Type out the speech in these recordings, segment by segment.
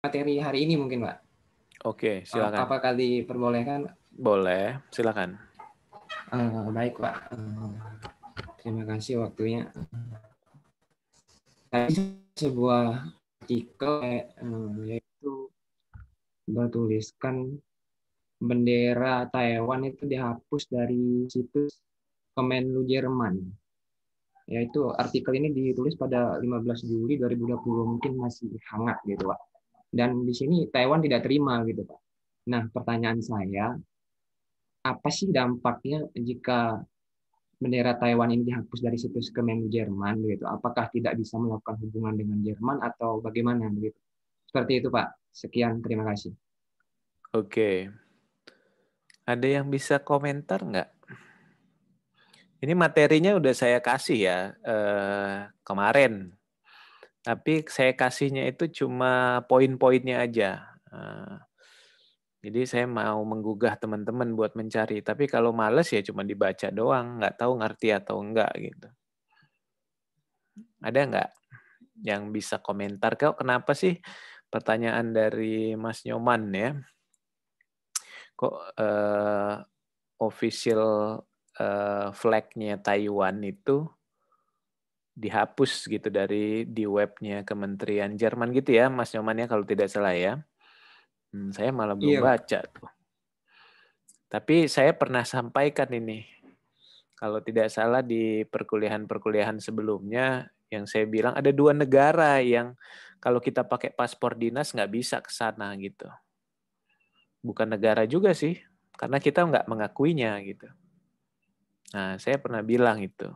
materi hari ini mungkin, Pak. Oke, silakan. Apakah diperbolehkan? Boleh, silakan. Baik, Pak. Terima kasih waktunya. Tadi sebuah artikel yaitu bertuliskan bendera Taiwan itu dihapus dari situs Kemenlu Jerman. Yaitu artikel ini ditulis pada 15 Juli 2020, mungkin masih hangat gitu, Pak. Dan di sini Taiwan tidak terima gitu, Pak. Nah, pertanyaan saya, apa sih dampaknya jika bendera Taiwan ini dihapus dari situs Kemenlu Jerman begitu? Apakah tidak bisa melakukan hubungan dengan Jerman atau bagaimana begitu? Seperti itu, Pak. Sekian, terima kasih. Oke. Ada yang bisa komentar nggak? Ini materinya udah saya kasih ya kemarin. Tapi saya kasihnya itu cuma poin-poinnya aja. Jadi saya mau menggugah teman-teman buat mencari. Tapi kalau males ya cuma dibaca doang. Nggak tahu ngerti atau enggak gitu. Ada nggak yang bisa komentar? Kenapa sih pertanyaan dari Mas Nyoman ya? Kok official flag-nya Taiwan itu dihapus gitu di webnya Kementerian Jerman gitu ya, Mas Nyoman ya kalau tidak salah ya. Saya malah belum Iya, Pak. baca tuh. Tapi saya pernah sampaikan ini. Kalau tidak salah di perkuliahan-perkuliahan sebelumnya yang saya bilang ada 2 negara yang kalau kita pakai paspor dinas nggak bisa ke sana gitu. Bukan negara juga sih, karena kita nggak mengakuinya gitu. Nah, saya pernah bilang itu.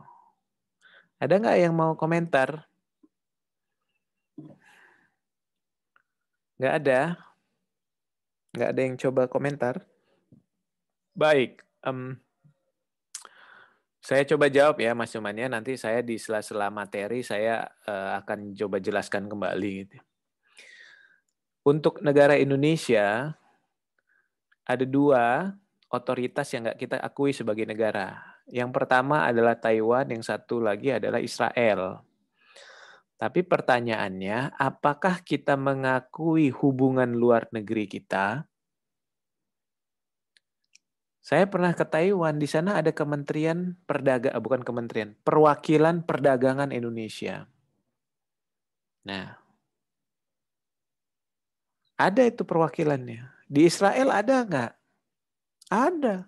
Ada nggak yang mau komentar? Nggak ada. Nggak ada yang coba komentar. Baik. Saya coba jawab ya Mas Cuman ya. Nanti saya di sela-sela materi saya akan coba jelaskan kembali. Gitu. Untuk negara Indonesia, ada 2 otoritas yang nggak kita akui sebagai negara. Yang pertama adalah Taiwan, yang satu lagi adalah Israel. Tapi pertanyaannya, apakah kita mengakui hubungan luar negeri kita? Saya pernah ke Taiwan, di sana ada Kementerian Perdagangan, bukan Kementerian, Perwakilan Perdagangan Indonesia. Nah, ada itu perwakilannya. Di Israel ada nggak? Ada.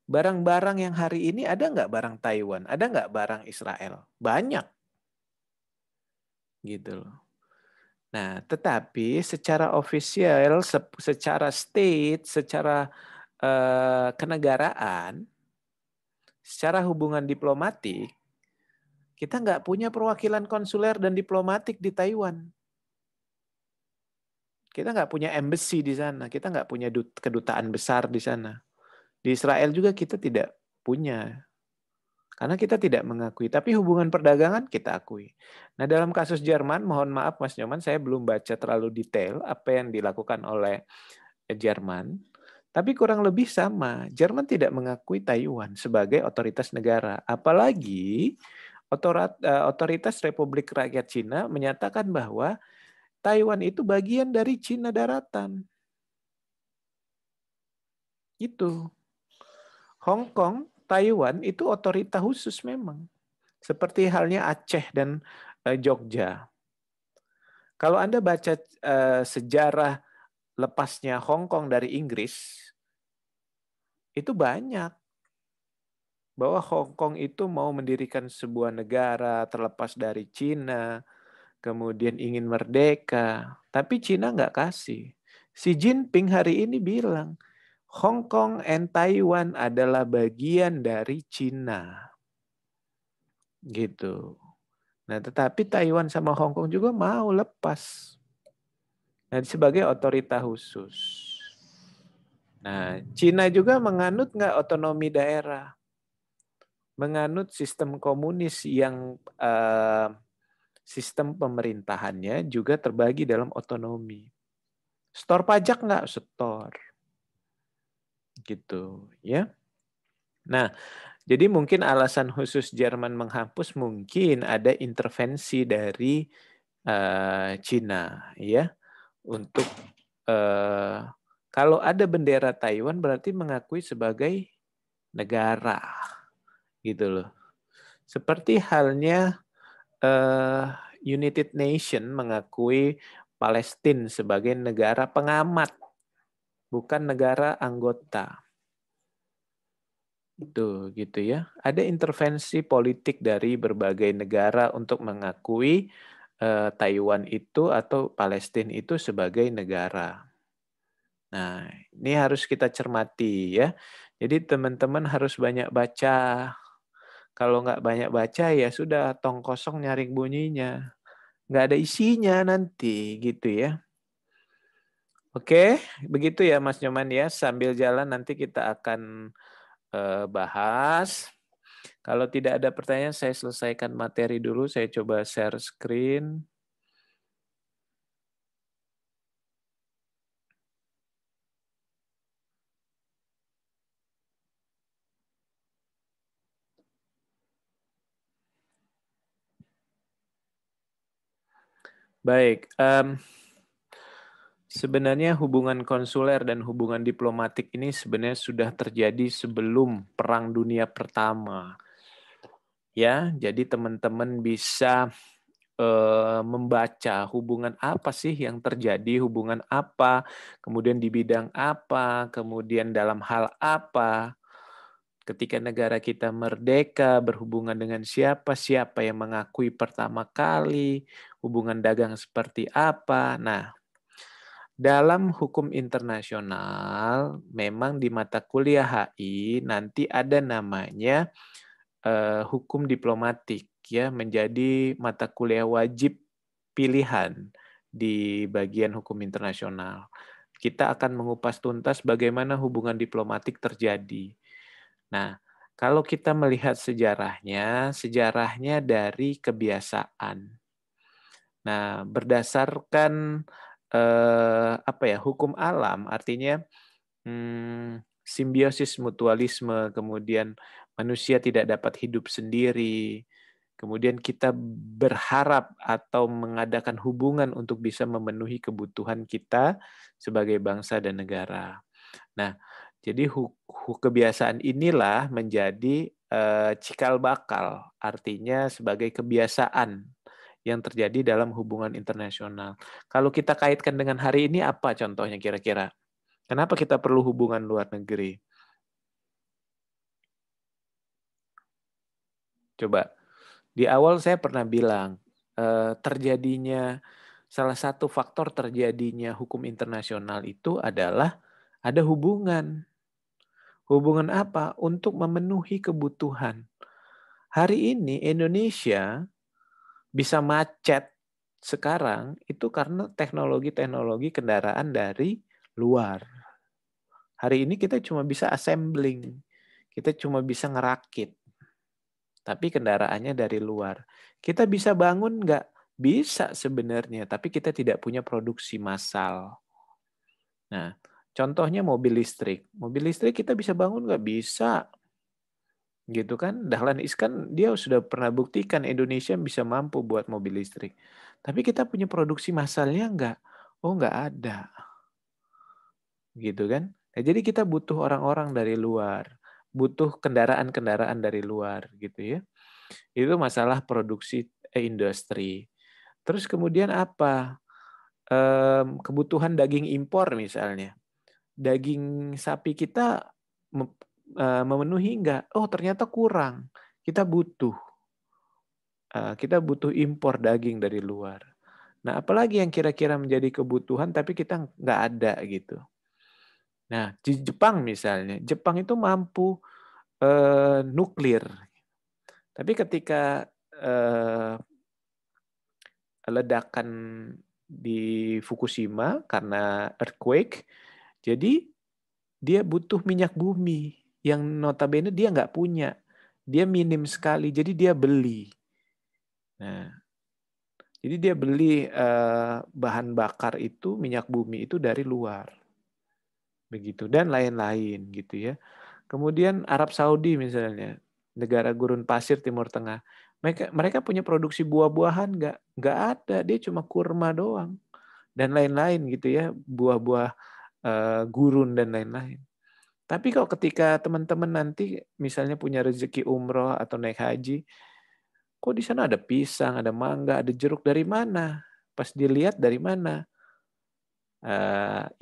Barang-barang yang hari ini ada nggak barang Taiwan? Ada nggak barang Israel? Banyak. Gitu loh. Nah, tetapi secara ofisial, secara state, secara kenegaraan, secara hubungan diplomatik, kita nggak punya perwakilan konsuler dan diplomatik di Taiwan. Kita nggak punya embassy di sana. Kita nggak punya kedutaan besar di sana. Di Israel juga kita tidak punya. Karena kita tidak mengakui. Tapi hubungan perdagangan kita akui. Nah dalam kasus Jerman, mohon maaf Mas Nyoman, saya belum baca terlalu detail apa yang dilakukan oleh Jerman. Tapi kurang lebih sama. Jerman tidak mengakui Taiwan sebagai otoritas negara. Apalagi otoritas Republik Rakyat Cina menyatakan bahwa Taiwan itu bagian dari Cina daratan. Itu. Hong Kong, Taiwan itu otoritas khusus memang. Seperti halnya Aceh dan Jogja. Kalau Anda baca sejarah lepasnya Hong Kong dari Inggris, itu banyak. Bahwa Hong Kong itu mau mendirikan sebuah negara terlepas dari Cina, kemudian ingin merdeka. Tapi Cina nggak kasih. Xi Jinping hari ini bilang, Hong Kong and Taiwan adalah bagian dari Cina. Gitu. Nah, tetapi Taiwan sama Hong Kong juga mau lepas. Nah, sebagai otoritas khusus. Nah, Cina juga menganut nggak otonomi daerah? Menganut sistem komunis yang sistem pemerintahannya juga terbagi dalam otonomi. Setor pajak nggak? Setor. Gitu, ya. Nah, jadi mungkin alasan khusus Jerman menghapus mungkin ada intervensi dari Cina, ya, untuk kalau ada bendera Taiwan berarti mengakui sebagai negara, gitu loh. Seperti halnya United Nation mengakui Palestina sebagai negara pengamat, bukan negara anggota. Itu gitu ya. Ada intervensi politik dari berbagai negara untuk mengakui Taiwan itu atau Palestina itu sebagai negara. Nah, ini harus kita cermati ya. Jadi teman-teman harus banyak baca. Kalau nggak banyak baca ya sudah tong kosong nyaring bunyinya. Nggak ada isinya nanti gitu ya. Oke, begitu ya Mas Nyoman ya. Sambil jalan nanti kita akan bahas. Kalau tidak ada pertanyaan, saya selesaikan materi dulu. Saya coba share screen. Baik, sebenarnya hubungan konsuler dan hubungan diplomatik ini sebenarnya sudah terjadi sebelum Perang Dunia Pertama. Ya, jadi teman-teman bisa membaca hubungan apa sih yang terjadi, hubungan apa, kemudian di bidang apa, kemudian dalam hal apa. Ketika negara kita merdeka, berhubungan dengan siapa, siapa yang mengakui pertama kali, hubungan dagang seperti apa. Nah, dalam hukum internasional, memang di mata kuliah HI nanti ada namanya hukum diplomatik, ya, menjadi mata kuliah wajib pilihan di bagian hukum internasional. Kita akan mengupas tuntas bagaimana hubungan diplomatik terjadi. Nah, kalau kita melihat sejarahnya dari kebiasaan. Nah, berdasarkan hukum alam, artinya simbiosis mutualisme, kemudian manusia tidak dapat hidup sendiri, kemudian kita berharap atau mengadakan hubungan untuk bisa memenuhi kebutuhan kita sebagai bangsa dan negara. Nah, jadi kebiasaan inilah menjadi cikal bakal, artinya sebagai kebiasaan yang terjadi dalam hubungan internasional. Kalau kita kaitkan dengan hari ini, apa contohnya kira-kira? Kenapa kita perlu hubungan luar negeri? Coba, di awal saya pernah bilang, terjadinya salah satu faktor terjadinya hukum internasional itu adalah ada hubungan. Hubungan apa? Untuk memenuhi kebutuhan. Hari ini Indonesia bisa macet sekarang itu karena teknologi-teknologi kendaraan dari luar. Hari ini kita cuma bisa assembling, kita cuma bisa ngerakit, tapi kendaraannya dari luar. Kita bisa bangun nggak? Bisa sebenarnya, tapi kita tidak punya produksi massal. Nah, contohnya mobil listrik. Mobil listrik kita bisa bangun nggak? Bisa. Gitu kan, Dahlan Iskan dia sudah pernah buktikan Indonesia bisa mampu buat mobil listrik. Tapi kita punya produksi massalnya nggak? Oh, nggak ada. Gitu kan. Nah, jadi kita butuh orang-orang dari luar. Butuh kendaraan-kendaraan dari luar gitu ya. Itu masalah produksi industri. Terus kemudian apa? Kebutuhan daging impor misalnya. Daging sapi kita memenuhi enggak? Oh, ternyata kurang. Kita butuh impor daging dari luar. Nah, apalagi yang kira-kira menjadi kebutuhan tapi kita nggak ada gitu. Nah, di Jepang misalnya, Jepang itu mampu nuklir. Tapi ketika ledakan di Fukushima karena earthquake, jadi dia butuh minyak bumi yang notabene dia nggak punya. Dia minim sekali, jadi dia beli. Nah, jadi dia beli bahan bakar itu, minyak bumi itu dari luar. Begitu, dan lain-lain gitu ya. Kemudian Arab Saudi misalnya, negara gurun pasir Timur Tengah, Mereka punya produksi buah-buahan nggak? Nggak ada, dia cuma kurma doang dan lain-lain gitu ya, buah-buah gurun dan lain-lain. Tapi kalau ketika teman-teman nanti misalnya punya rezeki umroh atau naik haji, kok di sana ada pisang, ada mangga, ada jeruk, dari mana? Pas dilihat dari mana?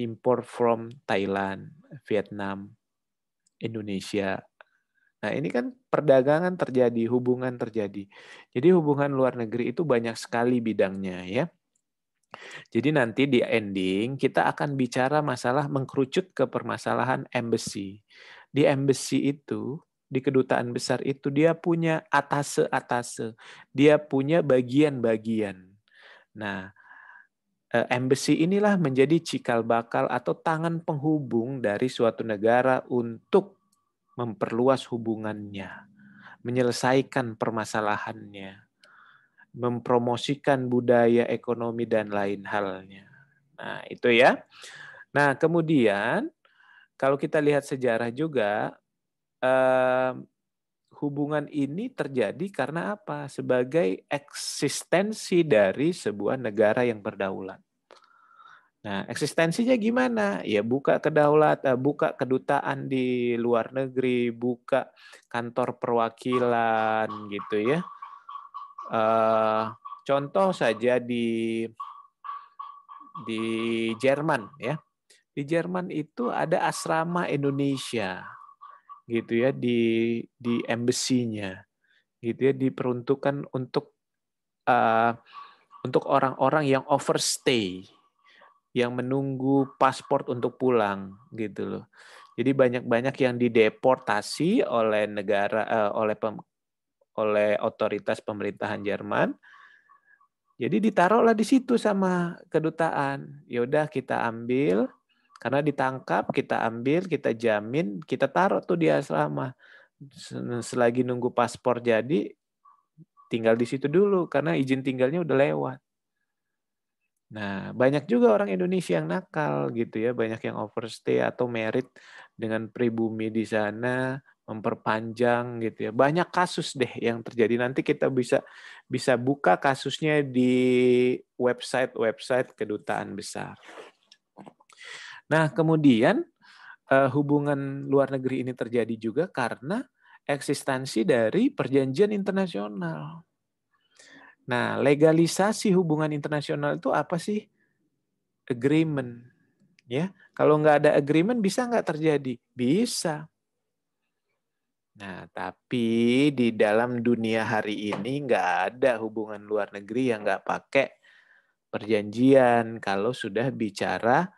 Import from Thailand, Vietnam, Indonesia. Nah, ini kan perdagangan terjadi, hubungan terjadi. Jadi hubungan luar negeri itu banyak sekali bidangnya ya. Jadi nanti di ending kita akan bicara masalah mengkerucut ke permasalahan embassy. Di embassy itu, di kedutaan besar itu dia punya atase-atase. Dia punya bagian-bagian. Nah, embassy inilah menjadi cikal bakal atau tangan penghubung dari suatu negara untuk memperluas hubungannya, menyelesaikan permasalahannya, mempromosikan budaya, ekonomi, dan lain halnya. Nah, itu ya. Nah, kemudian kalau kita lihat sejarah juga, hubungan ini terjadi karena apa? Sebagai eksistensi dari sebuah negara yang berdaulat. Nah, eksistensinya gimana? Ya buka buka kedutaan di luar negeri, buka kantor perwakilan gitu ya. Contoh saja di Jerman ya. Di Jerman itu ada asrama Indonesia gitu ya di embassy-nya gitu ya, diperuntukkan untuk orang-orang yang overstay, yang menunggu paspor untuk pulang gitu loh. Jadi banyak-banyak yang dideportasi oleh oleh otoritas pemerintahan Jerman. Jadi ditaruhlah di situ sama kedutaan. Ya udah kita ambil, karena ditangkap, kita ambil, kita jamin, kita taruh tuh di asrama. Selagi nunggu paspor jadi, tinggal di situ dulu karena izin tinggalnya udah lewat. Nah, banyak juga orang Indonesia yang nakal gitu ya, banyak yang overstay atau merit dengan pribumi di sana, memperpanjang gitu ya. Banyak kasus deh yang terjadi. Nanti kita bisa buka kasusnya di website kedutaan besar. Nah, kemudian hubungan luar negeri ini terjadi juga karena eksistensi dari perjanjian internasional. Nah, legalisasi hubungan internasional itu apa sih? Agreement. Ya, kalau nggak ada agreement bisa nggak terjadi? Bisa. Nah, tapi di dalam dunia hari ini nggak ada hubungan luar negeri yang nggak pakai perjanjian kalau sudah bicara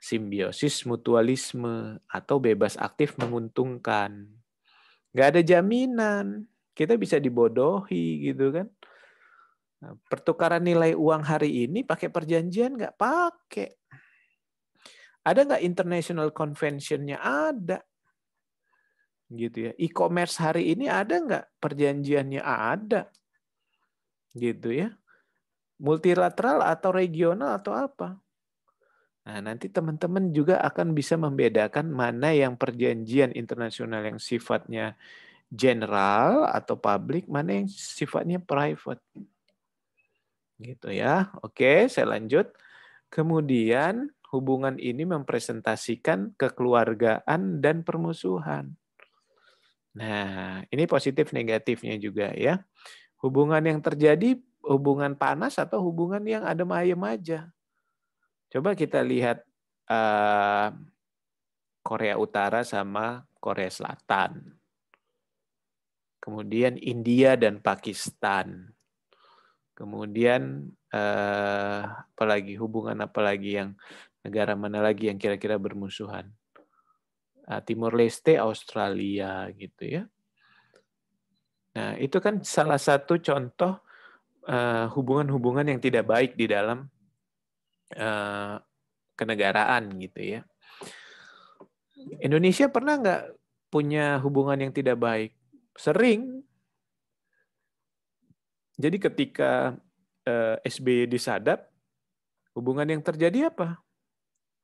simbiosis mutualisme atau bebas aktif menguntungkan. Nggak ada jaminan. Kita bisa dibodohi gitu kan. Nah, pertukaran nilai uang hari ini pakai perjanjian nggak pakai. Ada nggak international convention-nya? Ada. Gitu ya. E-commerce hari ini ada nggak perjanjiannya? Ada. Gitu ya. Multilateral atau regional atau apa? Nah, nanti teman-teman juga akan bisa membedakan mana yang perjanjian internasional yang sifatnya general atau publik, mana yang sifatnya private. Gitu ya. Oke, saya lanjut. Kemudian hubungan ini mempresentasikan kekeluargaan dan permusuhan. Nah, ini positif negatifnya juga ya. Hubungan yang terjadi hubungan panas atau hubungan yang adem ayem aja. Coba kita lihat Korea Utara sama Korea Selatan. Kemudian India dan Pakistan. Kemudian hubungan apalagi yang negara mana lagi yang kira-kira bermusuhan? Timor Leste, Australia gitu ya. Nah, itu kan salah satu contoh hubungan-hubungan yang tidak baik di dalam kenegaraan gitu ya. Indonesia pernah nggak punya hubungan yang tidak baik? Sering. Jadi ketika SBY disadap, hubungan yang terjadi apa?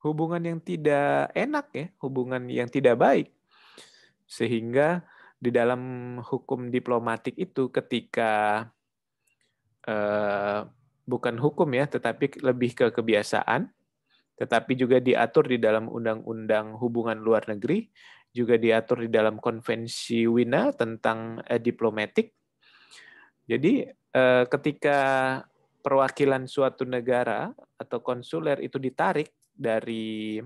Hubungan yang tidak enak ya, hubungan yang tidak baik. Sehingga di dalam hukum diplomatik itu ketika bukan hukum ya, tetapi lebih ke kebiasaan, tetapi juga diatur di dalam Undang-Undang Hubungan Luar Negeri, juga diatur di dalam Konvensi Wina tentang diplomatik. Jadi ketika perwakilan suatu negara atau konsuler itu ditarik dari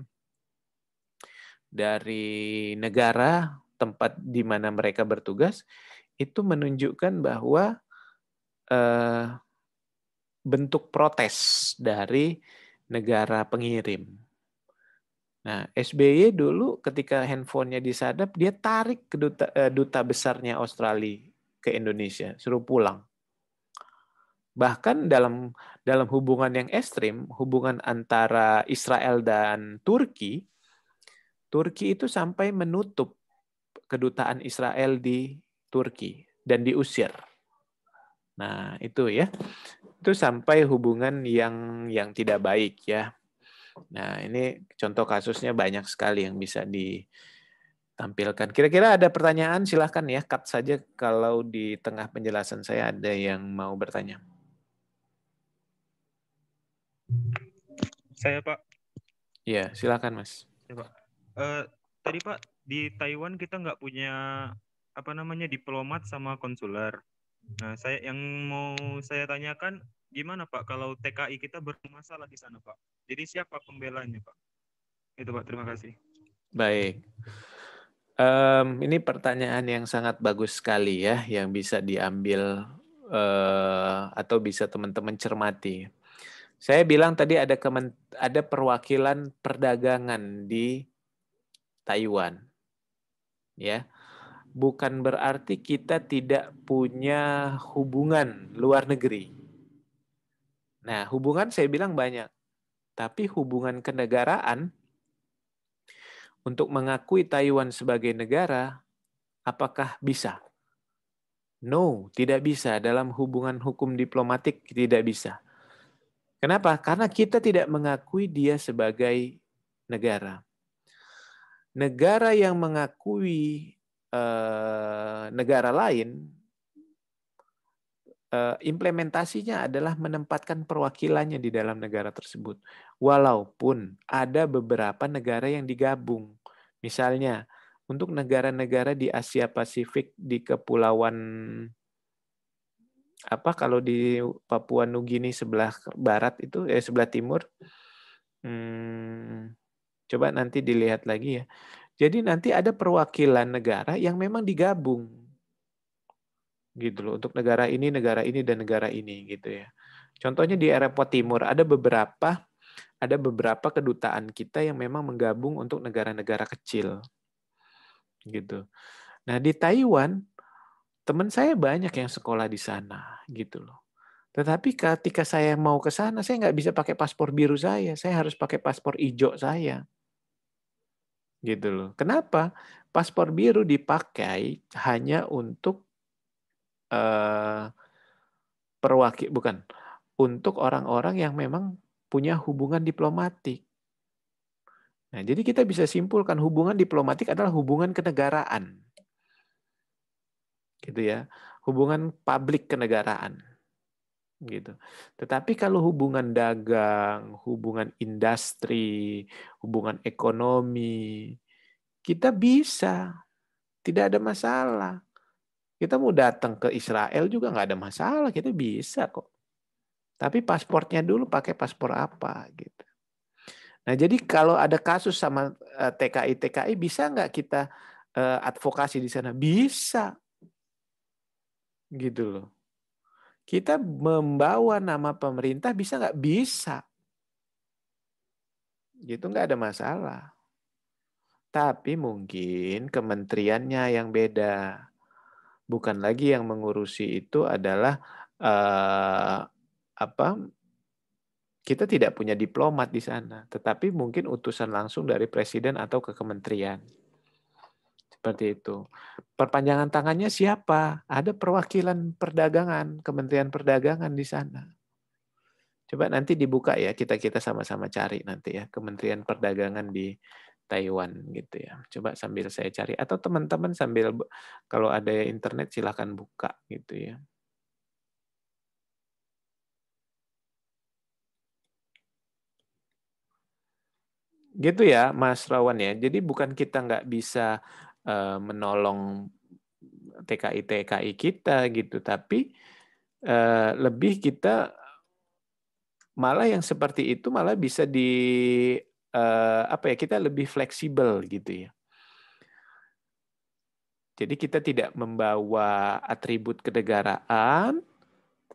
negara tempat di mana mereka bertugas, itu menunjukkan bahwa bentuk protes dari negara pengirim. Nah, SBY dulu ketika handphonenya disadap, dia tarik ke duta besarnya Australia ke Indonesia, suruh pulang. Bahkan dalam hubungan yang ekstrim, hubungan antara Israel dan Turki itu sampai menutup kedutaan Israel di Turki dan diusir. Nah, itu ya. Itu sampai hubungan yang tidak baik ya. Nah, ini contoh kasusnya banyak sekali yang bisa ditampilkan. Kira-kira ada pertanyaan? Silahkan ya, cut saja kalau di tengah penjelasan saya ada yang mau bertanya. Saya, Pak. Iya, silakan Mas. Ya, Pak. Tadi Pak, di Taiwan kita nggak punya diplomat sama konsuler. Nah, yang mau saya tanyakan, gimana Pak kalau TKI kita bermasalah di sana Pak? Jadi siapa pembelanya Pak? Itu Pak, terima kasih. Baik. Ini pertanyaan yang sangat bagus sekali ya, yang bisa diambil atau bisa teman-teman cermati. Saya bilang tadi ada perwakilan perdagangan di Taiwan. Ya. Bukan berarti kita tidak punya hubungan luar negeri. Nah, hubungan saya bilang banyak. Tapi hubungan kenegaraan untuk mengakui Taiwan sebagai negara, apakah bisa? No, tidak bisa. Dalam hubungan hukum diplomatik tidak bisa. Kenapa? Karena kita tidak mengakui dia sebagai negara. Negara yang mengakui negara lain, implementasinya adalah menempatkan perwakilannya di dalam negara tersebut. Walaupun ada beberapa negara yang digabung. Misalnya, untuk negara-negara di Asia Pasifik, di kepulauan kalau di Papua Nugini sebelah barat itu, sebelah timur, coba nanti dilihat lagi ya. Jadi nanti ada perwakilan negara yang memang digabung, gitu loh, untuk negara ini, dan negara ini, gitu ya. Contohnya di Eropa Timur ada beberapa kedutaan kita yang memang menggabung untuk negara-negara kecil, gitu. Nah di Taiwan, teman saya banyak yang sekolah di sana, gitu loh. Tetapi ketika saya mau ke sana, saya nggak bisa pakai paspor biru saya harus pakai paspor hijau saya. Gitu loh. Kenapa? Paspor biru dipakai hanya untuk untuk orang-orang yang memang punya hubungan diplomatik. Nah, jadi kita bisa simpulkan hubungan diplomatik adalah hubungan kenegaraan. Gitu ya. Hubungan publik kenegaraan. Gitu. Tetapi kalau hubungan dagang, hubungan industri, hubungan ekonomi, kita bisa, tidak ada masalah. Kita mau datang ke Israel juga nggak ada masalah, kita bisa kok. Tapi paspornya dulu pakai paspor apa gitu. Nah jadi kalau ada kasus sama TKI bisa nggak kita advokasi di sana? Bisa, gitu loh. Kita membawa nama pemerintah bisa nggak? Bisa. Gitu nggak ada masalah. Tapi mungkin kementeriannya yang beda. Bukan lagi yang mengurusi itu adalah kita tidak punya diplomat di sana. Tetapi mungkin utusan langsung dari presiden atau ke kementerian. Seperti itu. Perpanjangan tangannya siapa? Ada perwakilan perdagangan, Kementerian Perdagangan di sana. Coba nanti dibuka ya, kita sama-sama cari nanti ya, Kementerian Perdagangan di Taiwan gitu ya. Coba sambil saya cari atau teman-teman sambil kalau ada internet silakan buka gitu ya. Gitu ya Mas Rawan ya. Jadi bukan kita nggak bisa menolong TKI kita gitu, tapi lebih kita malah yang seperti itu malah bisa kita lebih fleksibel gitu ya. Jadi kita tidak membawa atribut kenegaraan,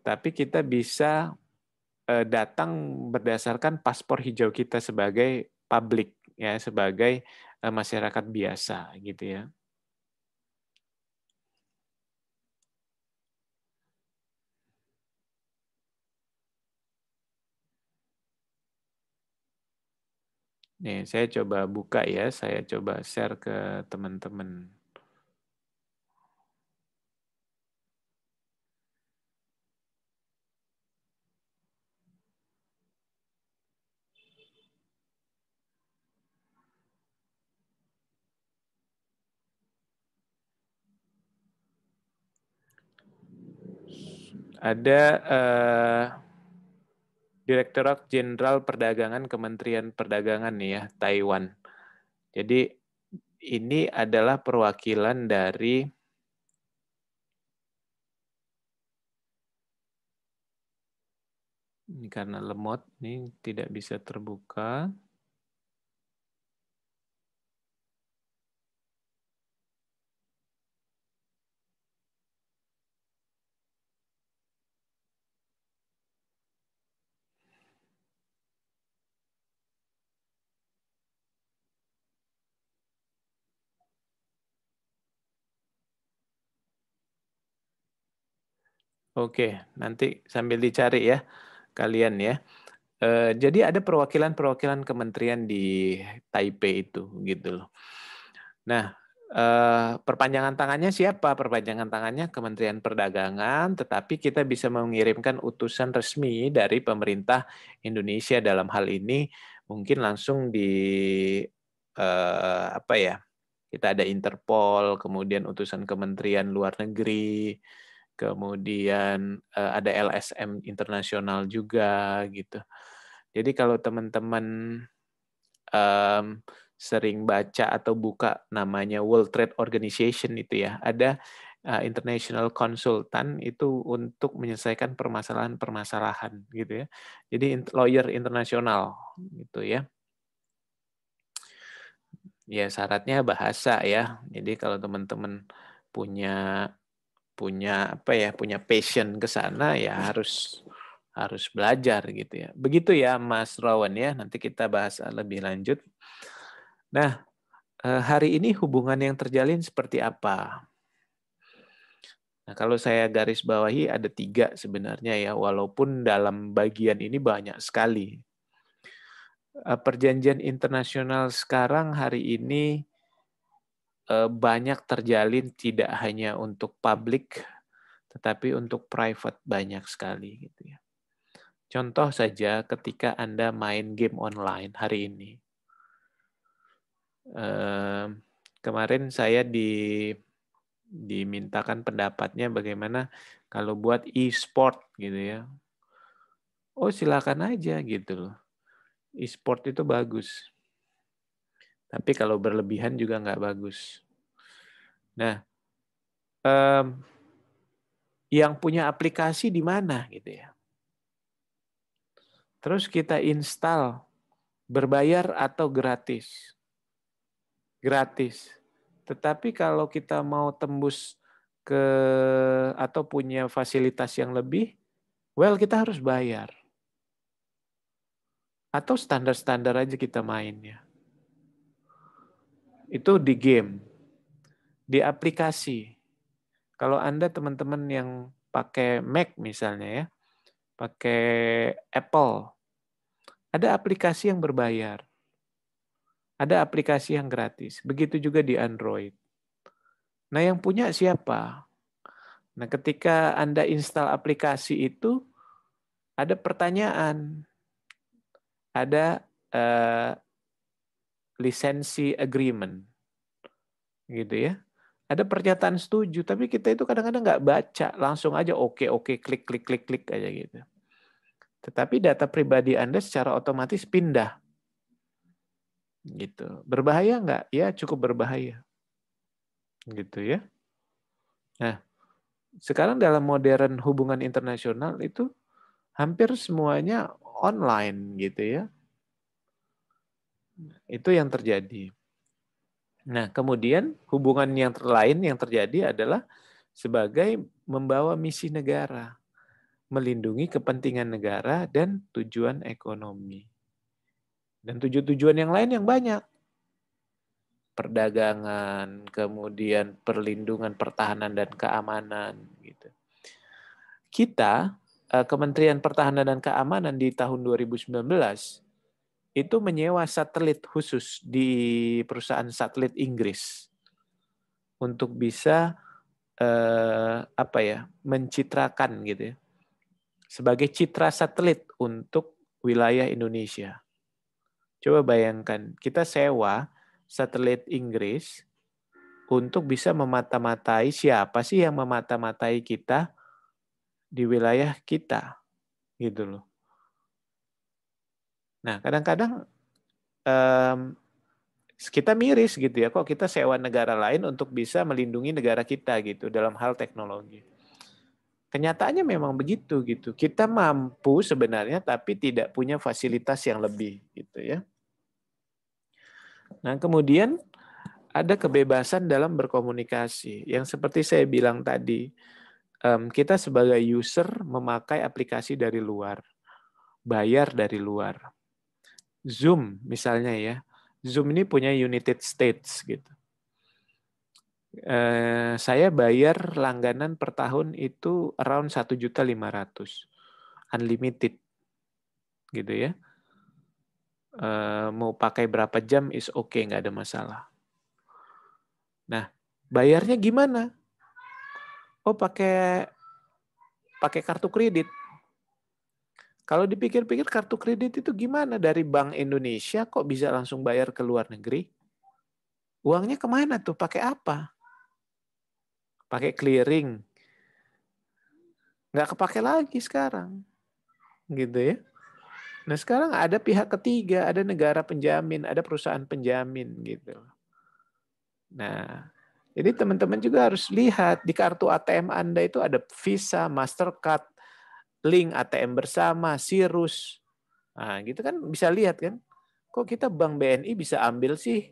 tapi kita bisa datang berdasarkan paspor hijau kita sebagai publik ya, sebagai masyarakat biasa gitu ya. Nih, saya coba buka ya, saya coba share ke teman-teman. Ada Direktorat Jenderal Perdagangan Kementerian Perdagangan nih ya, Taiwan. Jadi ini adalah perwakilan dari ini karena lemot nih tidak bisa terbuka. Oke, nanti sambil dicari ya kalian ya. Jadi ada perwakilan-perwakilan kementerian di Taipei itu gitu loh. Nah, perpanjangan tangannya siapa? Perpanjangan tangannya Kementerian Perdagangan, tetapi kita bisa mengirimkan utusan resmi dari pemerintah Indonesia dalam hal ini mungkin langsung di kita ada Interpol, kemudian utusan Kementerian Luar Negeri, kemudian ada LSM internasional juga gitu. Jadi kalau teman-teman sering baca atau buka namanya World Trade Organization itu ya, ada international consultant itu untuk menyelesaikan permasalahan-permasalahan gitu ya. Jadi lawyer internasional gitu ya. Ya syaratnya bahasa ya. Jadi kalau teman-teman punya punya passion ke sana ya harus belajar gitu ya. Begitu ya Mas Rawan ya. Nanti kita bahas lebih lanjut. Nah, hari ini hubungan yang terjalin seperti apa? Nah, kalau saya garis bawahi ada 3 sebenarnya ya, walaupun dalam bagian ini banyak sekali. Perjanjian internasional sekarang hari ini banyak terjalin tidak hanya untuk publik, tetapi untuk private banyak sekali gitu ya. Contoh saja ketika Anda main game online hari ini. Kemarin saya dimintakan pendapatnya bagaimana kalau buat e-sport gitu ya. Oh silakan aja gitu loh. E-sport itu bagus. Tapi kalau berlebihan juga nggak bagus. Nah, yang punya aplikasi di mana gitu ya. Terus kita install berbayar atau gratis. Gratis. Tetapi kalau kita mau tembus ke atau punya fasilitas yang lebih, well kita harus bayar. Atau standar-standar aja kita mainnya. Itu di game. Di aplikasi. Kalau Anda teman-teman yang pakai Mac misalnya ya, pakai Apple, ada aplikasi yang berbayar. Ada aplikasi yang gratis. Begitu juga di Android. Nah, yang punya siapa? Nah, ketika Anda install aplikasi itu, ada pertanyaan. Ada lisensi agreement, gitu ya. Ada pernyataan setuju, tapi kita itu kadang-kadang nggak baca, langsung aja oke, klik aja gitu. Tetapi data pribadi Anda secara otomatis pindah. Gitu. Berbahaya nggak? Ya cukup berbahaya. Gitu ya. Nah, sekarang dalam modern hubungan internasional itu hampir semuanya online gitu ya. Itu yang terjadi. Nah, kemudian hubungan yang lain yang terjadi adalah sebagai membawa misi negara, melindungi kepentingan negara dan tujuan ekonomi. Dan tujuan yang lain yang banyak. Perdagangan, kemudian perlindungan, pertahanan dan keamanan gitu. Kita Kementerian Pertahanan dan Keamanan di tahun 2019 itu menyewa satelit khusus di perusahaan satelit Inggris untuk bisa mencitrakan gitu ya, sebagai citra satelit untuk wilayah Indonesia. Coba bayangkan, kita sewa satelit Inggris untuk bisa memata-matai siapa sih yang memata-matai kita di wilayah kita, gitu loh. Nah, kadang-kadang kita miris gitu ya, kok kita sewa negara lain untuk bisa melindungi negara kita gitu dalam hal teknologi. Kenyataannya memang begitu gitu. Kita mampu sebenarnya tapi tidak punya fasilitas yang lebih gitu ya. Nah, kemudian ada kebebasan dalam berkomunikasi yang seperti saya bilang tadi, kita sebagai user memakai aplikasi dari luar, bayar dari luar. Zoom misalnya ya, Zoom ini punya United States gitu. Saya bayar langganan per tahun itu around 1.500.000 unlimited gitu ya. Mau pakai berapa jam is okay, nggak ada masalah. Nah, bayarnya gimana? Oh, pakai kartu kredit. Kalau dipikir-pikir kartu kredit itu gimana? Dari Bank Indonesia kok bisa langsung bayar ke luar negeri? Uangnya kemana tuh? Pakai apa? Pakai clearing. Nggak kepake lagi sekarang. Gitu ya. Nah sekarang ada pihak ketiga, ada negara penjamin, ada perusahaan penjamin gitu. Nah, jadi teman-teman juga harus lihat di kartu ATM Anda itu ada Visa, Mastercard, link ATM bersama, Sirus. Nah, gitu kan bisa lihat kan. Kok kita Bank BNI bisa ambil sih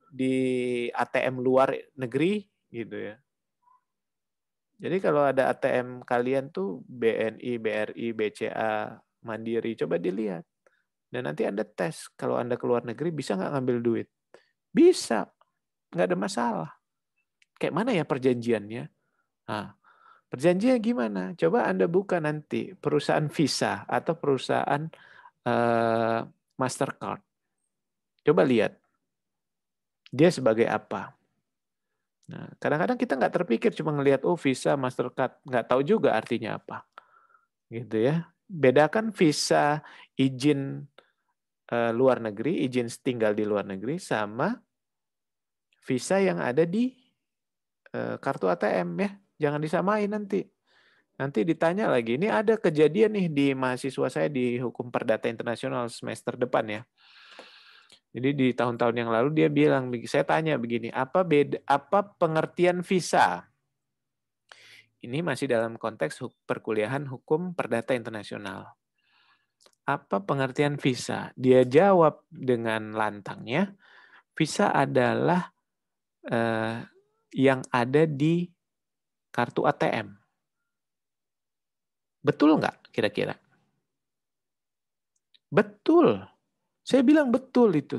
di ATM luar negeri gitu ya. Jadi kalau ada ATM kalian tuh BNI, BRI, BCA, Mandiri, coba dilihat. Dan nanti Anda tes, kalau Anda keluar negeri bisa nggak ngambil duit? Bisa, nggak ada masalah. Kayak mana ya perjanjiannya? Nah, perjanjiannya gimana? Coba Anda buka nanti perusahaan Visa atau perusahaan Mastercard. Coba lihat, dia sebagai apa? Nah, kadang-kadang kita nggak terpikir cuma ngelihat Visa, Mastercard, nggak tahu juga artinya apa, gitu ya. Bedakan Visa izin luar negeri, izin tinggal di luar negeri, sama Visa yang ada di kartu ATM ya. Jangan disamain nanti. Nanti ditanya lagi, ini ada kejadian nih di mahasiswa saya di Hukum Perdata Internasional semester depan ya. Jadi di tahun-tahun yang lalu dia bilang, saya tanya begini, apa pengertian visa? Ini masih dalam konteks perkuliahan Hukum Perdata Internasional. Apa pengertian visa? Dia jawab dengan lantangnya, visa adalah yang ada di kartu ATM. Betul nggak kira-kira? Betul. Saya bilang betul itu.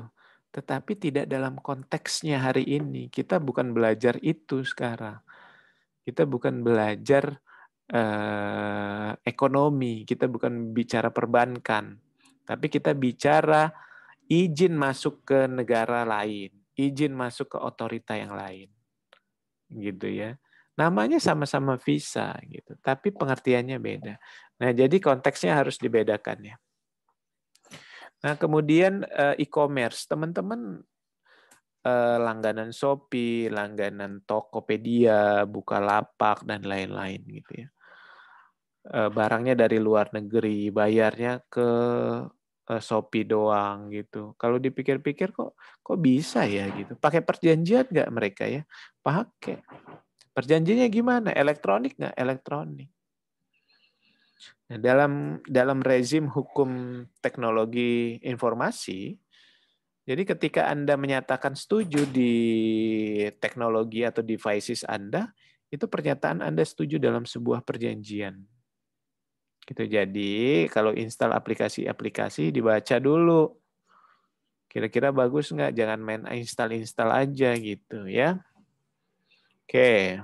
Tetapi tidak dalam konteksnya hari ini. Kita bukan belajar itu sekarang. Kita bukan belajar ekonomi. Kita bukan bicara perbankan. Tapi kita bicara izin masuk ke negara lain. Izin masuk ke otorita yang lain. Gitu ya. Namanya sama-sama visa gitu, tapi pengertiannya beda. Nah, jadi konteksnya harus dibedakan ya. Nah, kemudian e-commerce, teman-teman langganan Shopee, langganan Tokopedia, Bukalapak, dan lain-lain gitu ya. Barangnya dari luar negeri, bayarnya ke Shopee doang gitu. Kalau dipikir-pikir kok bisa ya gitu. Pakai perjanjian nggak mereka ya? Pakai. Perjanjiannya gimana? Elektronik nggak? Elektronik. Nah, dalam rezim hukum teknologi informasi, jadi ketika Anda menyatakan setuju di teknologi atau devices Anda, itu pernyataan Anda setuju dalam sebuah perjanjian. Gitu. Jadi kalau install aplikasi-aplikasi dibaca dulu. Kira-kira bagus nggak? Jangan main install-install aja gitu ya. Oke.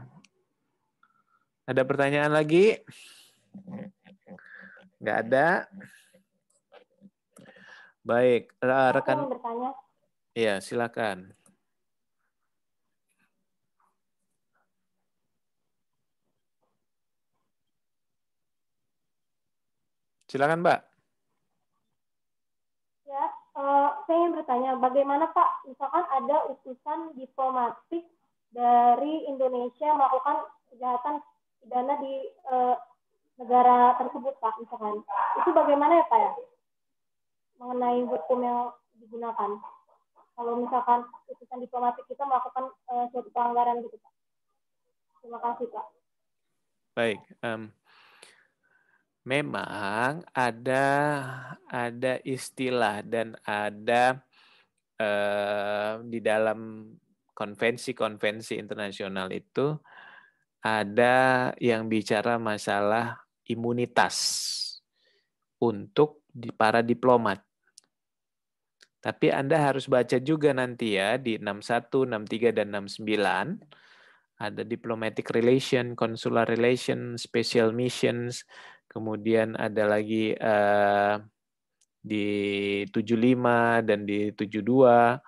Ada pertanyaan lagi? Nggak ada? Baik. Aku Rekan. ingin bertanya. Iya, silakan. Silakan, Mbak. Ya, saya ingin bertanya, bagaimana Pak, misalkan ada utusan diplomatik dari Indonesia melakukan kejahatan pidana di negara tersebut, Pak, misalkan. Itu bagaimana ya, Pak, ya? Mengenai hukum yang digunakan. Kalau misalkan utusan diplomatik kita melakukan suatu pelanggaran gitu, Pak. Terima kasih, Pak. Baik. Memang ada istilah dan ada di dalam konvensi-konvensi internasional itu ada yang bicara masalah imunitas untuk para diplomat. Tapi Anda harus baca juga nanti ya di 61, 63, dan 69. Ada diplomatic relation, consular relation, special missions, kemudian ada lagi di 75 dan di 72.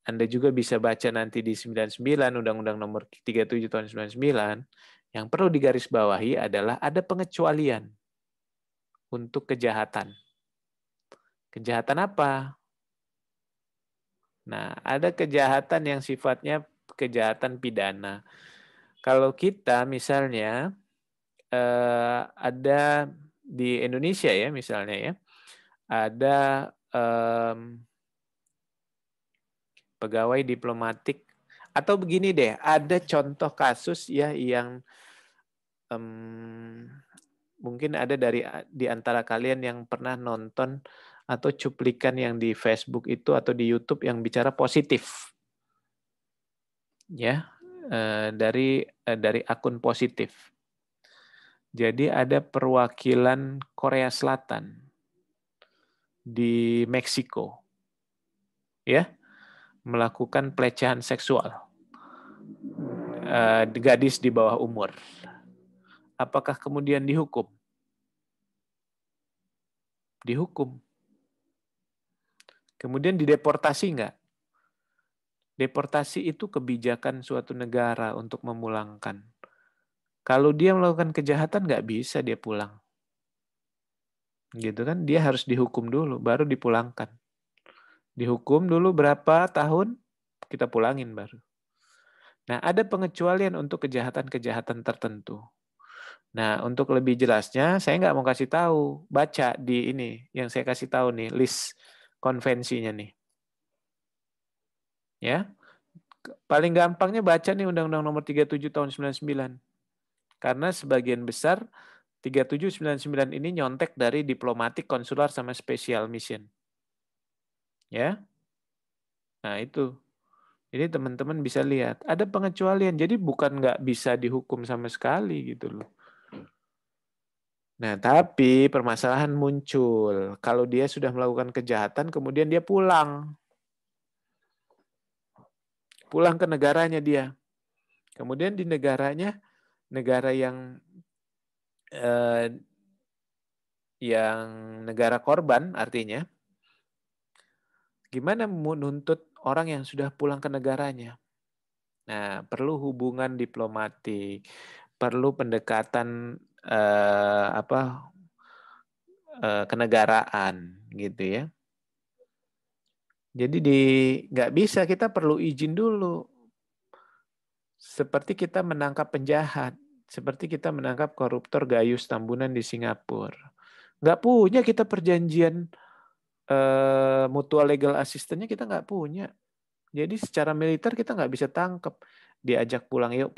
Anda juga bisa baca nanti di 99, Undang-Undang Nomor 37 tahun 99. Yang perlu digarisbawahi adalah ada pengecualian untuk kejahatan. Kejahatan apa? Nah, ada kejahatan yang sifatnya kejahatan pidana. Kalau kita misalnya ada di Indonesia ya misalnya ya, ada pegawai diplomatik atau begini deh, ada contoh kasus ya yang mungkin ada di antara kalian yang pernah nonton atau cuplikan yang di Facebook itu atau di YouTube yang bicara positif, ya dari akun positif. Jadi ada perwakilan Korea Selatan di Meksiko, ya, melakukan pelecehan seksual gadis di bawah umur. Apakah kemudian dihukum? Dihukum. Kemudian dideportasi nggak? Deportasi itu kebijakan suatu negara untuk memulangkan. Kalau dia melakukan kejahatan nggak bisa dia pulang. Gitu kan? Dia harus dihukum dulu, baru dipulangkan. Dihukum dulu berapa tahun, kita pulangin baru. Nah, ada pengecualian untuk kejahatan-kejahatan tertentu. Nah, untuk lebih jelasnya, saya nggak mau kasih tahu. Baca di ini, yang saya kasih tahu nih, list konvensinya nih. Ya, paling gampangnya baca nih Undang-Undang Nomor 37 tahun 99. Karena sebagian besar 3799 ini nyontek dari diplomatik, konsular, sama special mission. Ya. Nah, itu. Jadi teman-teman bisa lihat. Ada pengecualian. Jadi bukan nggak bisa dihukum sama sekali gitu loh. Nah, tapi permasalahan muncul. Kalau dia sudah melakukan kejahatan, kemudian dia pulang. Pulang ke negaranya dia. Kemudian di negaranya, negara yang negara korban artinya, gimana menuntut orang yang sudah pulang ke negaranya? Nah, perlu hubungan diplomatik, perlu pendekatan kenegaraan gitu ya. Jadi nggak bisa, kita perlu izin dulu. Seperti kita menangkap penjahat, seperti kita menangkap koruptor Gayus Tambunan di Singapura. Nggak punya kita perjanjian mutual legal assistance-nya, kita nggak punya. Jadi secara militer kita nggak bisa tangkap. Diajak pulang yuk,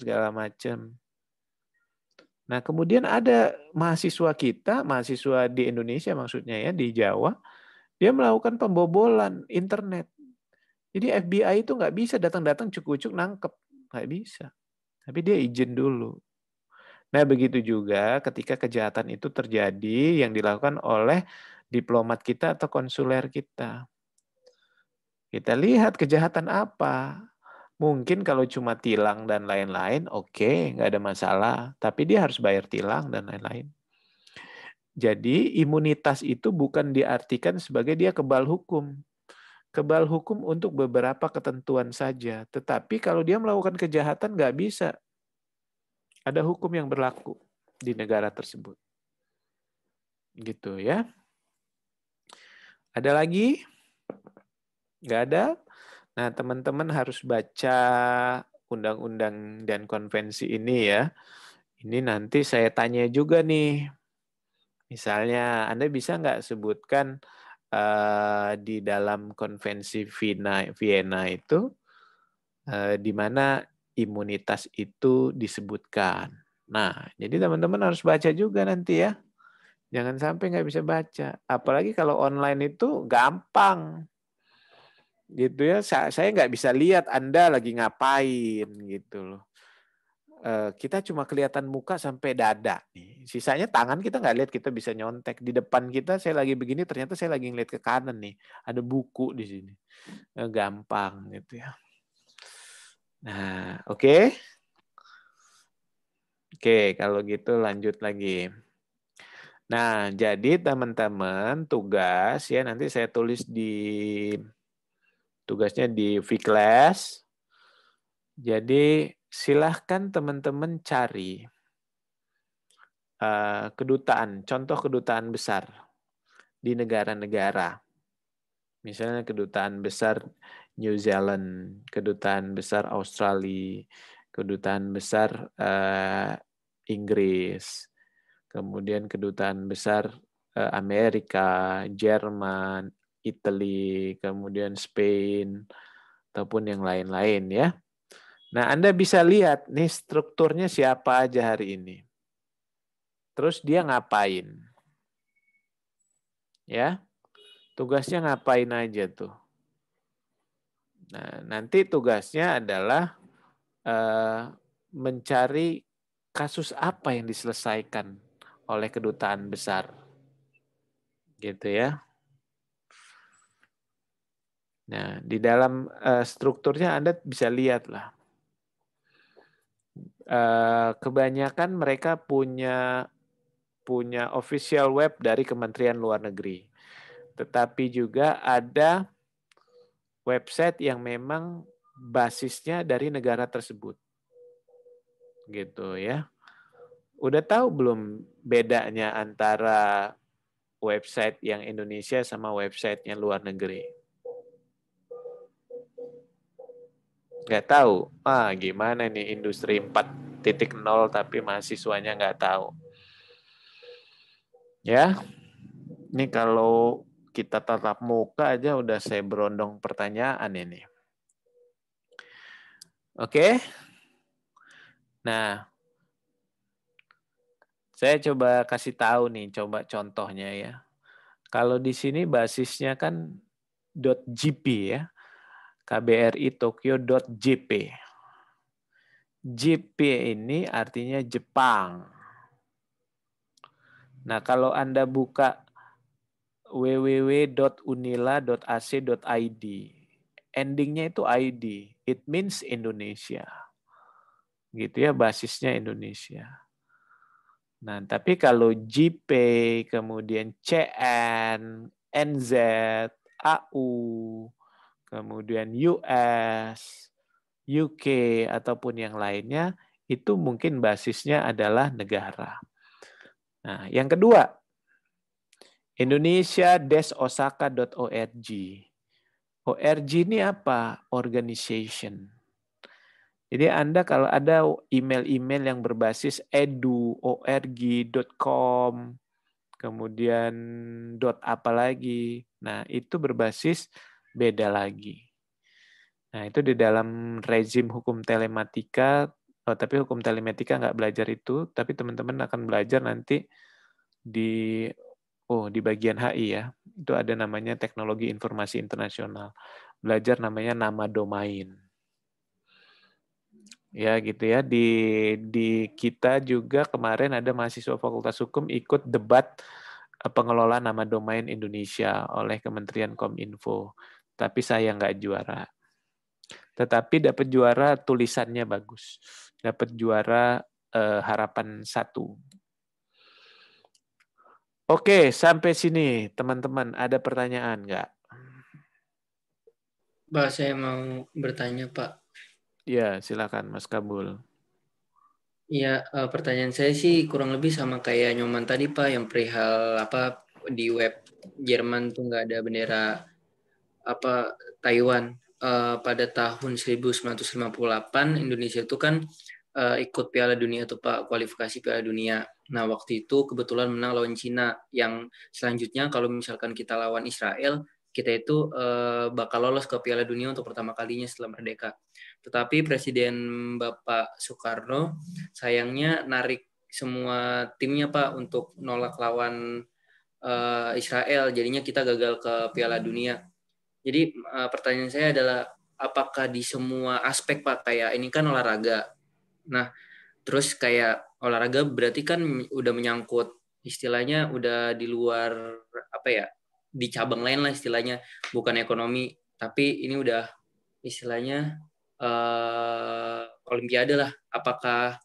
segala macam. Nah, kemudian ada mahasiswa kita, mahasiswa di Indonesia maksudnya ya, di Jawa, dia melakukan pembobolan internet. Jadi FBI itu nggak bisa datang-datang cuk-cuk nangkep. Nggak bisa. Tapi dia izin dulu. Nah, begitu juga ketika kejahatan itu terjadi yang dilakukan oleh diplomat kita atau konsuler kita. Kita lihat kejahatan apa. Mungkin kalau cuma tilang dan lain-lain, oke, nggak ada masalah. Tapi dia harus bayar tilang dan lain-lain. Jadi imunitas itu bukan diartikan sebagai dia kebal hukum. Kebal hukum untuk beberapa ketentuan saja. Tetapi kalau dia melakukan kejahatan nggak bisa. Ada hukum yang berlaku di negara tersebut. Gitu ya. Ada lagi? Nggak ada? Nah, teman-teman harus baca undang-undang dan konvensi ini ya. Ini nanti saya tanya juga nih. Misalnya, Anda bisa nggak sebutkan di dalam konvensi Vienna itu di mana imunitas itu disebutkan. Nah, jadi teman-teman harus baca juga nanti ya. Jangan sampai nggak bisa baca. Apalagi kalau online itu gampang. Gitu ya, saya nggak bisa lihat Anda lagi ngapain gitu loh. Kita cuma kelihatan muka sampai dada nih. Sisanya tangan kita nggak lihat, kita bisa nyontek. Di depan kita saya lagi begini, ternyata saya lagi ngeliat ke kanan nih. Ada buku di sini. Gampang gitu ya. Nah, oke. Oke, kalau gitu lanjut lagi. Nah, jadi teman-teman tugas ya nanti saya tulis tugasnya di Vclass. Jadi silahkan teman-teman cari kedutaan, contoh kedutaan besar di negara-negara. Misalnya kedutaan besar New Zealand, kedutaan besar Australia, kedutaan besar Inggris, kemudian kedutaan besar Amerika, Jerman, Italy, kemudian Spain, ataupun yang lain-lain ya. Nah, Anda bisa lihat nih strukturnya siapa aja hari ini. Terus dia ngapain? Ya, tugasnya ngapain aja tuh. Nah, nanti tugasnya adalah mencari kasus apa yang diselesaikan oleh kedutaan besar. Gitu ya. Nah, di dalam strukturnya Anda bisa lihat lah. Kebanyakan mereka punya official web dari Kementerian Luar Negeri. Tetapi juga ada website yang memang basisnya dari negara tersebut. Gitu ya. Udah tahu belum bedanya antara website yang Indonesia sama website-nya luar negeri? Nggak tahu. Gimana nih industri 4.0 tapi mahasiswanya nggak tahu. Ya, ini kalau kita tatap muka aja udah saya berondong pertanyaan ini. Oke. Nah, saya coba kasih tahu nih, coba contohnya ya. Kalau di sini basisnya kan .jp ya. KBRI Tokyo.jp. JP ini artinya Jepang. Nah, kalau Anda buka www.unila.ac.id, endingnya itu ID. It means Indonesia. Gitu ya, basisnya Indonesia. Nah, tapi kalau JP, kemudian CN, NZ, AU, kemudian US, UK, ataupun yang lainnya, itu mungkin basisnya adalah negara. Nah, yang kedua, Indonesia-osaka.org. ORG ini apa? Organization. Jadi Anda kalau ada email-email yang berbasis edu, org.com, kemudian apa lagi. Nah, itu berbasis beda lagi. Nah, itu di dalam rezim hukum telematika, tapi hukum telematika nggak belajar itu, tapi teman-teman akan belajar nanti di bagian HI ya. Itu ada namanya teknologi informasi internasional. Belajar namanya nama domain. Ya gitu ya, di kita juga kemarin ada mahasiswa Fakultas Hukum ikut debat pengelola nama domain Indonesia oleh Kementerian Kominfo. Tapi saya nggak juara. Tetapi dapat juara tulisannya bagus. Dapat juara harapan 1. Oke, sampai sini teman-teman. Ada pertanyaan nggak? Pak, saya mau bertanya, Pak. Ya, silakan Mas Kabul. Ya, pertanyaan saya sih kurang lebih sama kayak Nyoman tadi, Pak, yang perihal apa di web Jerman tuh nggak ada bendera apa Taiwan. Pada tahun 1958 Indonesia itu kan ikut Piala Dunia tuh, Pak, kualifikasi Piala Dunia. Nah, waktu itu kebetulan menang lawan Cina, yang selanjutnya kalau misalkan kita lawan Israel, kita itu bakal lolos ke Piala Dunia untuk pertama kalinya setelah merdeka. Tetapi Presiden Bapak Soekarno sayangnya narik semua timnya, Pak, untuk nolak lawan Israel. Jadinya kita gagal ke Piala Dunia. Jadi pertanyaan saya adalah, apakah di semua aspek, Pak, kayak ini kan olahraga. Nah, terus kayak olahraga berarti kan udah menyangkut istilahnya udah di luar apa ya, di cabang lain lah istilahnya, bukan ekonomi, tapi ini udah istilahnya olimpiade lah. Apakah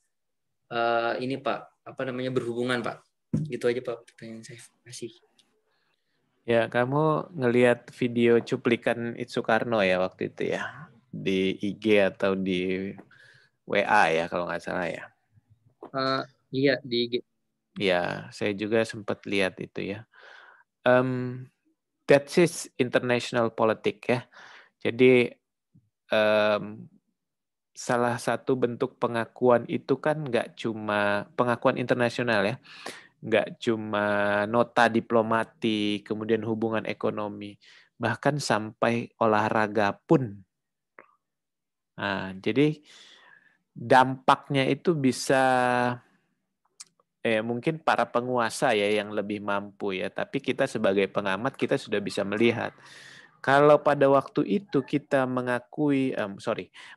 ini, Pak, apa namanya, berhubungan, Pak? Gitu aja, Pak, pertanyaan saya. Terima kasih. Ya, kamu ngelihat video cuplikan Soekarno ya waktu itu ya, di IG atau di WA ya kalau nggak salah ya. Iya, di IG. Ya, saya juga sempat lihat itu ya. That's is international politics ya. Jadi salah satu bentuk pengakuan itu kan nggak cuma pengakuan internasional ya, nggak cuma nota diplomatik, kemudian hubungan ekonomi, bahkan sampai olahraga pun. Nah, jadi dampaknya itu bisa mungkin para penguasa ya yang lebih mampu ya, tapi kita sebagai pengamat kita sudah bisa melihat. Kalau pada waktu itu kita mengakui,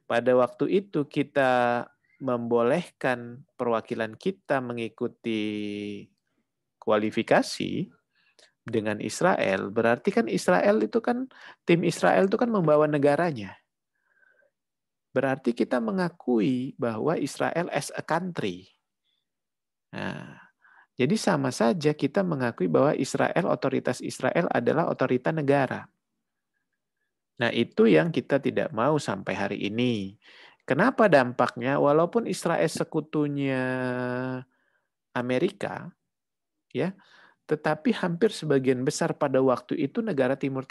pada waktu itu kita membolehkan perwakilan kita mengikuti kualifikasi dengan Israel, berarti kan Israel itu kan, tim Israel itu kan membawa negaranya. Berarti kita mengakui bahwa Israel as a country. Nah, jadi sama saja kita mengakui bahwa Israel, otoritas Israel adalah otoritas negara. Nah, itu yang kita tidak mau sampai hari ini. Kenapa dampaknya? Walaupun Israel sekutunya Amerika, ya, tetapi hampir sebagian besar pada waktu itu negara Timur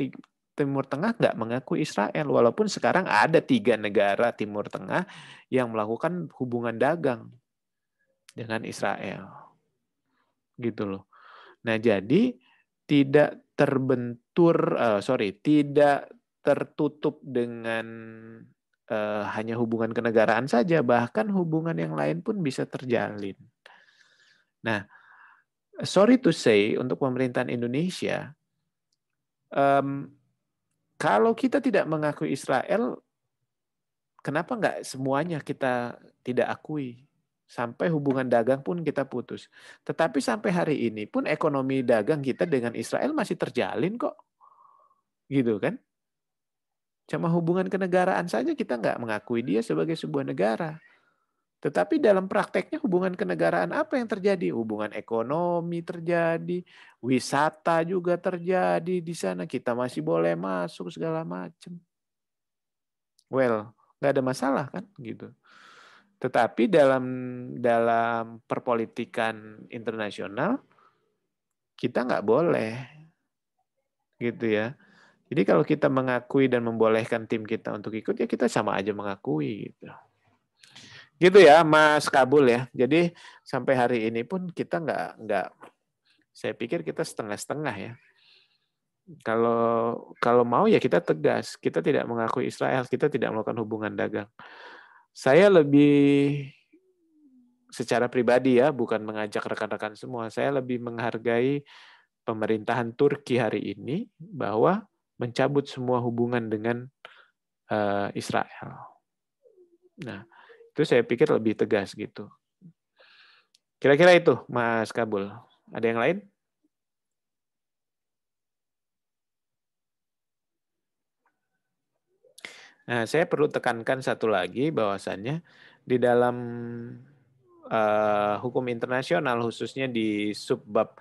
Tengah nggak mengakui Israel. Walaupun sekarang ada 3 negara Timur Tengah yang melakukan hubungan dagang dengan Israel. Gitu loh. Nah, jadi tidak tidak tertutup dengan hanya hubungan kenegaraan saja, bahkan hubungan yang lain pun bisa terjalin. Nah, sorry to say untuk pemerintahan Indonesia, kalau kita tidak mengakui Israel, kenapa nggak semuanya kita tidak akui? Sampai hubungan dagang pun kita putus. Tetapi sampai hari ini pun ekonomi dagang kita dengan Israel masih terjalin kok. Gitu kan? Cuma hubungan kenegaraan saja kita nggak mengakui dia sebagai sebuah negara. Tetapi dalam prakteknya hubungan kenegaraan apa yang terjadi? Hubungan ekonomi terjadi, wisata juga terjadi di sana. Kita masih boleh masuk segala macam. Well, nggak ada masalah kan gitu. Tetapi dalam perpolitikan internasional kita nggak boleh gitu ya. Jadi kalau kita mengakui dan membolehkan tim kita untuk ikut, ya kita sama aja mengakui gitu. Gitu ya, Mas Kabul ya. Jadi sampai hari ini pun kita nggak, saya pikir kita setengah-setengah ya. Kalau mau ya kita tegas, kita tidak mengakui Israel, kita tidak melakukan hubungan dagang. Saya lebih secara pribadi ya, bukan mengajak rekan-rekan semua. Saya lebih menghargai pemerintahan Turki hari ini bahwa mencabut semua hubungan dengan Israel. Nah, itu saya pikir lebih tegas gitu. Kira-kira itu, Mas Kabul. Ada yang lain? Nah, saya perlu tekankan satu lagi bahwasannya di dalam hukum internasional, khususnya di subbab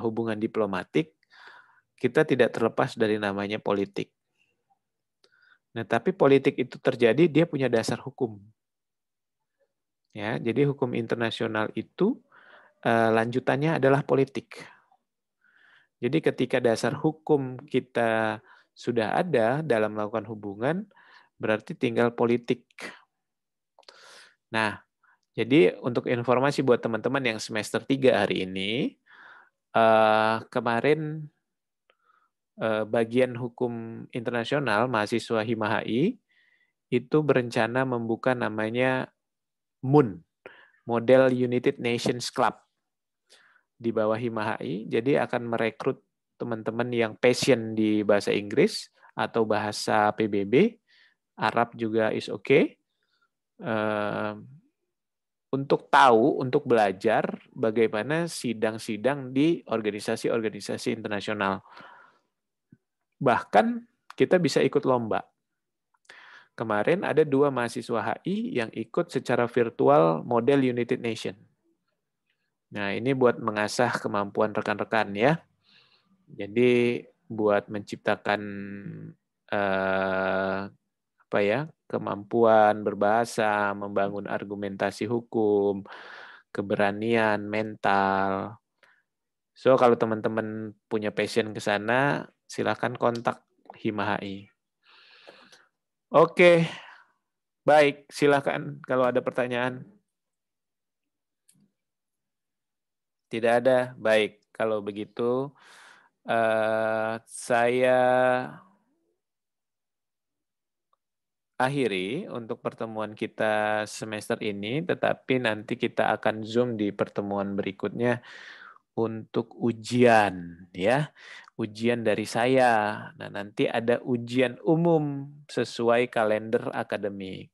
hubungan diplomatik, kita tidak terlepas dari namanya politik. Nah, tapi politik itu terjadi, dia punya dasar hukum. Ya, jadi hukum internasional itu lanjutannya adalah politik. Jadi ketika dasar hukum kita sudah ada dalam melakukan hubungan, berarti tinggal politik. Nah, jadi untuk informasi buat teman-teman yang semester 3 hari ini, kemarin bagian hukum internasional mahasiswa HIMA-HI itu berencana membuka namanya MUN, Model United Nations Club di bawah HIMA-HI. Jadi akan merekrut teman-teman yang passion di bahasa Inggris atau bahasa PBB, Arab juga is okay, untuk tahu, untuk belajar bagaimana sidang-sidang di organisasi-organisasi internasional. Bahkan kita bisa ikut lomba. Kemarin ada 2 mahasiswa HI yang ikut secara virtual model United Nation. Nah, ini buat mengasah kemampuan rekan-rekan ya. Jadi buat menciptakan kemampuan berbahasa, membangun argumentasi hukum, keberanian mental. So, kalau teman-teman punya passion ke sana, silakan kontak HIMA-HI. Oke, baik. Silakan kalau ada pertanyaan. Tidak ada? Baik. Kalau begitu, saya akhiri untuk pertemuan kita semester ini, tetapi nanti kita akan Zoom di pertemuan berikutnya untuk ujian ya. Ujian dari saya. Nah, nanti ada ujian umum sesuai kalender akademik.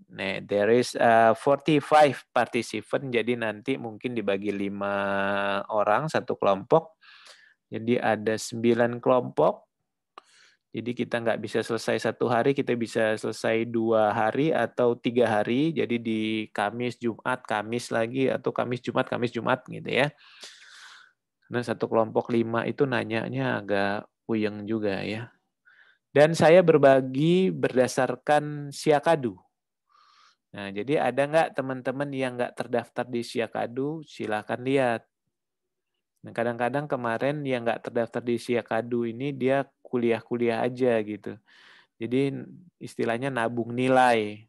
Nah, there is 45 participant, jadi nanti mungkin dibagi 5 orang satu kelompok. Jadi ada 9 kelompok. Jadi kita nggak bisa selesai 1 hari, kita bisa selesai 2 hari atau 3 hari. Jadi di Kamis, Jumat, Kamis lagi, atau Kamis, Jumat gitu ya. Karena satu kelompok 5 itu nanyanya agak puyeng juga ya. Dan saya berbagi berdasarkan Siakadu. Nah, jadi ada nggak teman-teman yang nggak terdaftar di Siakadu? Silakan lihat. Nah, kadang-kadang kemarin yang nggak terdaftar di Siakadu ini dia kuliah-kuliah aja gitu. Jadi istilahnya nabung nilai.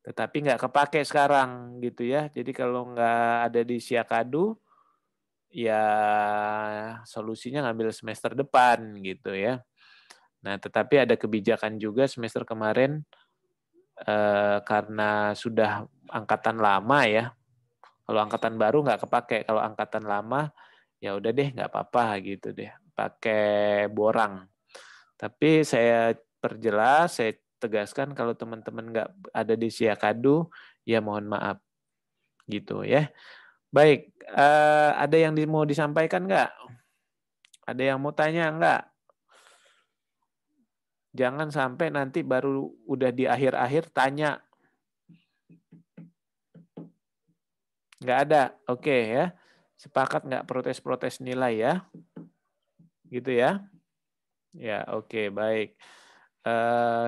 Tetapi nggak kepake sekarang gitu ya. Jadi kalau nggak ada di Siakadu, ya solusinya ngambil semester depan gitu ya. Nah, tetapi ada kebijakan juga semester kemarin karena sudah angkatan lama ya. Kalau angkatan baru nggak kepake. Kalau angkatan lama ya udah deh nggak apa-apa gitu deh. Pakai borang. Tapi saya perjelas, saya tegaskan kalau teman-teman nggak ada di Siakadu, ya mohon maaf gitu ya. Baik, ada yang mau disampaikan nggak? Ada yang mau tanya nggak? Jangan sampai nanti baru udah di akhir-akhir tanya. Nggak ada, oke ya. Sepakat nggak protes-protes nilai ya? Gitu ya? Ya, oke, baik.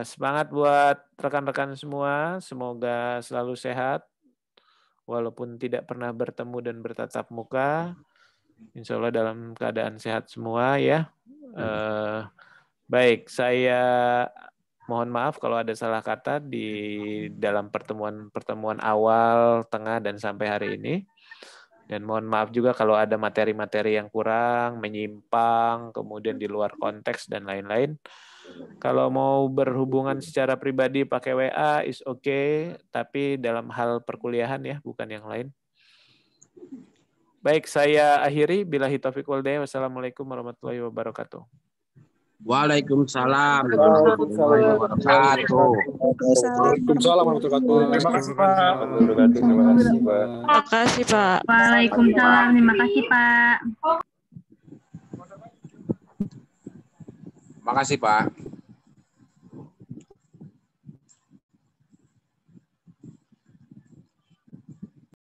Semangat buat rekan-rekan semua. Semoga selalu sehat. Walaupun tidak pernah bertemu dan bertatap muka. Insya Allah dalam keadaan sehat semua ya. Baik, saya mohon maaf kalau ada salah kata di dalam pertemuan awal, tengah, dan sampai hari ini. Dan mohon maaf juga kalau ada materi-materi yang kurang, menyimpang, kemudian di luar konteks, dan lain-lain. Kalau mau berhubungan secara pribadi pakai WA, is okay, tapi dalam hal perkuliahan ya, bukan yang lain. Baik, saya akhiri. Billahi taufiq wal hidayah. Wassalamualaikum warahmatullahi wabarakatuh. Waalaikumsalam warahmatullahi wabarakatuh. Waalaikumsalam warahmatullahi wabarakatuh. Terima kasih Pak. Terima kasih Pak. Terima kasih Pak. Waalaikumsalam. Terima kasih Pak. Makasih Pak.